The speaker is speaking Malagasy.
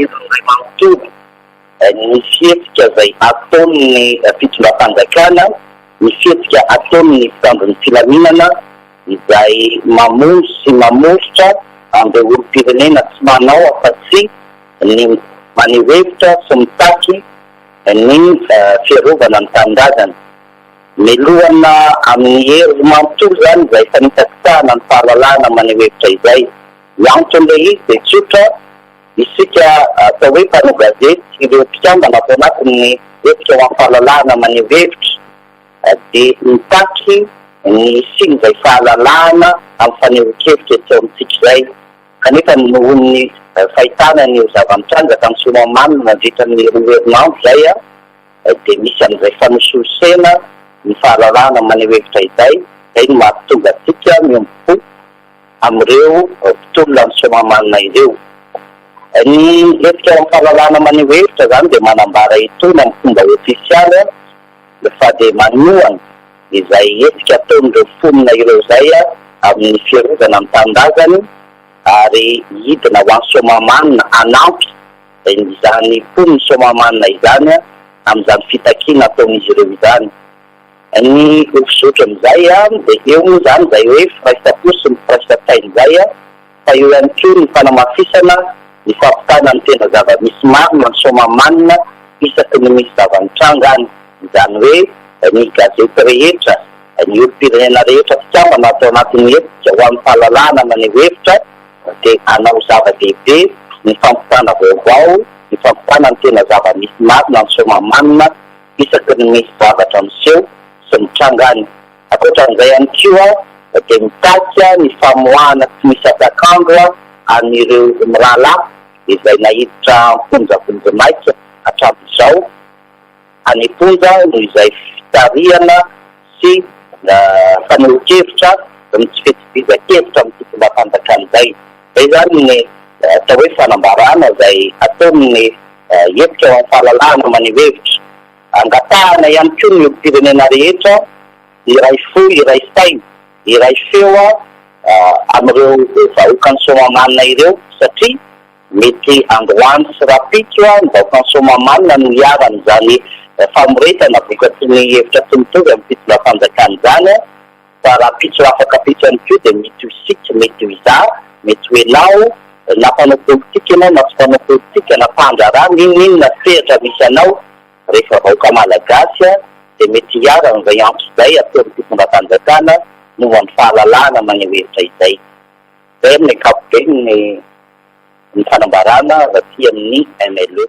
izay manontolo ny fihetsika izay ataony fitondram-panjakana, ny fihetsika ataony mpitandron'ny filaminana izay mamonjy sy mamositra amin'ireo olom-pirenena tsy manao afa-tsy ny maneho hevitra sy mitaky ny fiarovana ny tanindrazana. Milohana amin'ny hery manontolo zany izay efa nitakitahana ny fahalalana maneho hevitra izay. Ny antony izy dia tsotra, isika atao hoe mpanao gazety ireo mpikambana atao anatin'ny hevitra ho amin'ny fahalalana maneho hevitra dia mitaky ny siny izay fahalalana amin'ny fanehoan-kevitra etsy ao amintsika izay. Kanefa noho ny fahitana ny zava-mitrandraka amin'ny Somamanina mandritra ny roa herinandro izay dia misy amin'izay fanosorosena ny fahalalana maneho hevitra izay no mahatonga antsika miombo amin'ireo mpitolona amin'ny Somamanina ireo. Ny hevitra amin'ny fahalalana maneho hevitra zany dia manambara itony amin'ny fomba ofisialy fa dia manohana izay hetsika ataon'ireo fonina ireo izay amin'ny fiarovana amin'ny tanindrazany ary hidina ho an'ny Somamanina hanampy izany foniny Somamanina izany amin'izany fitakiana ataon'izy ireo izany. Ny ofizotro amin'izay dia eo moa zany izay hoe firaisam-po sy ny firaisan-taina izay fa eo ihany koa ny fanamafisana ny fampitana ny tena zava-misy marina ny Somamanina isaky ny misy zava-mitranga any. Izany hoe ny gazety rehetra, ny olom-pirenena rehetra mpikambana atao anatin'ny hevitra ho amin'ny fahalalana maneho hevitra dia hanao zava-dehibe ny fampitana vaovao, ny fampitana ny tena zava-misy marina ny Somamanina isaky ny misy zavatra miseho sy mitranga any. Ankoatran'izay ihany koa dia mitaky ny famoahana tsy misy atakandro an'ireo mirahalahy izay nahiditra mponjavonjy-maika hatramin'izao aneponja noho izay fitarihana sy fanehoan-kevitra ny tsy fitsipizan-kevitra amin'ny fitondram-panjakana izay. Izay zany ny atao hoe fanambarana izay ataon'ny hevitra amin'ny fahalalana maneho hevitra. Angatahana ihany koa ny olom-pirenena rehetra iray fo, iray saina, iray feo amin'ireo vahoakan'ny Somamanina ireo satria mety androany sy rapitso ny vahoakan'ny Somamanina no hiarana izany famoretana vokatry ny hevitra tsy mitovy amin'ny fitondram-panjakana izany fa rapitso afaka pitso ihany koa dia mety ho isika, mety ho izaho, mety ho ianao na mpanao politika ianao na tsy mpanao politika na mpandrarano inona sehatra misy anao rehefa vahoaka malagasy dia mety hiarana izay antso izay ataon'ny fitondram-panjakana noho amin'ny fahalalana maneho hevitra izay. Izay amin'ny ankapobeny ny fanambarana raty amin'ny MLE.